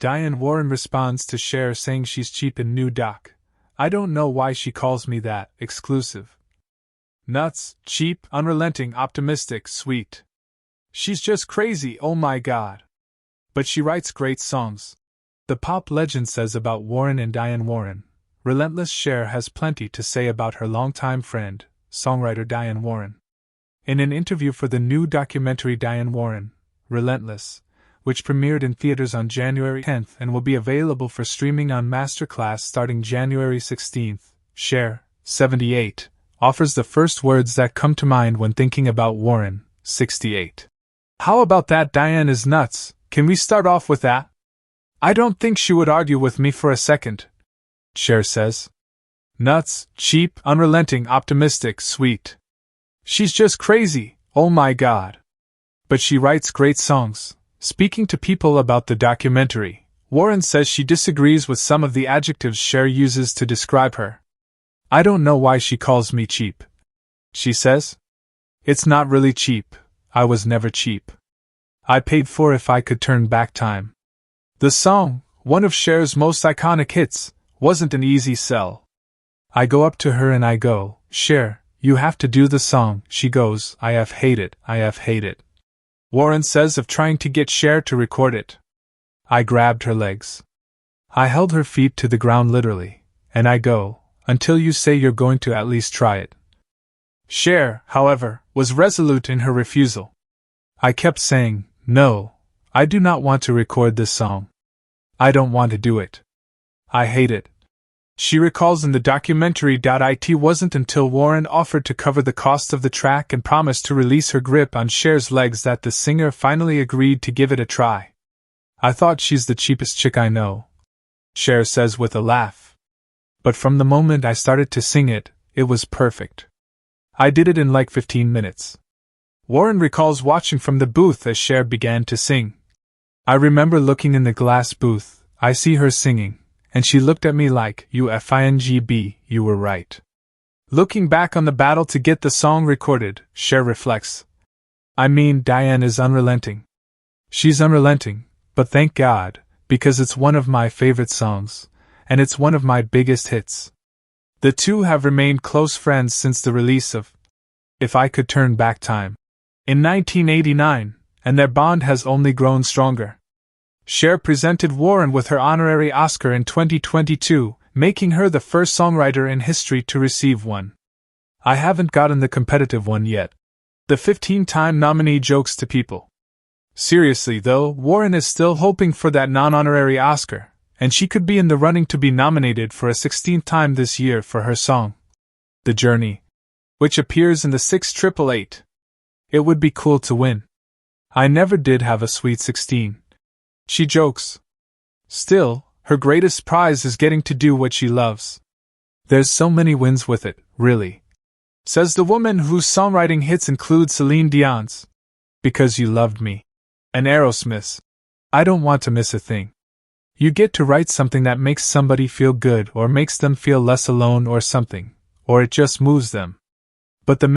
Diane Warren responds to Cher saying she's cheap in new doc. I don't know why she calls me that, exclusive. Nuts, cheap, unrelenting, optimistic, sweet. She's just crazy, oh my god. But she writes great songs. The pop legend says about Warren and Diane Warren. Relentless Cher has plenty to say about her longtime friend, songwriter Diane Warren. In an interview for the new documentary Diane Warren, Relentless, which premiered in theaters on January 10th and will be available for streaming on MasterClass starting January 16th, Cher, 78, offers the first words that come to mind when thinking about Warren, 68. How about that? Diane is nuts. Can we start off with that? I don't think she would argue with me for a second, Cher says. Nuts, cheap, unrelenting, optimistic, sweet. She's just crazy, oh my god. But she writes great songs. Speaking to People about the documentary, Warren says she disagrees with some of the adjectives Cher uses to describe her. I don't know why she calls me cheap. She says, it's not really cheap. I was never cheap. I paid for if I could turn back time. The song, one of Cher's most iconic hits, wasn't an easy sell. I go up to her and I go, Cher, you have to do the song. She goes, I have hate it. Warren says of trying to get Cher to record it. I grabbed her legs. I held her feet to the ground literally, and I go, until you say you're going to at least try it. Cher, however, was resolute in her refusal. I kept saying, no, I do not want to record this song. I don't want to do it. I hate it. She recalls in the documentary, it wasn't until Warren offered to cover the cost of the track and promised to release her grip on Cher's legs that the singer finally agreed to give it a try. I thought she's the cheapest chick I know, Cher says with a laugh. But from the moment I started to sing it, it was perfect. I did it in like 15 minutes. Warren recalls watching from the booth as Cher began to sing. I remember looking in the glass booth, I see her singing. And she looked at me like, UFINGB, you were right. Looking back on the battle to get the song recorded, Cher reflects. I mean, Diane is unrelenting. She's unrelenting, but thank God, because it's one of my favorite songs, and it's one of my biggest hits. The two have remained close friends since the release of If I Could Turn Back Time in 1989, and their bond has only grown stronger. Cher presented Warren with her honorary Oscar in 2022, making her the first songwriter in history to receive one. I haven't gotten the competitive one yet. The 15-time nominee jokes to People. Seriously though, Warren is still hoping for that non-honorary Oscar, and she could be in the running to be nominated for a 16th time this year for her song, The Journey, which appears in the 688. It would be cool to win. I never did have a sweet 16. She jokes. Still, her greatest prize is getting to do what she loves. There's so many wins with it, really. Says the woman whose songwriting hits include Celine Dion's Because You Loved Me and Aerosmith's I Don't Want to Miss a Thing. You get to write something that makes somebody feel good or makes them feel less alone or something, or it just moves them. But the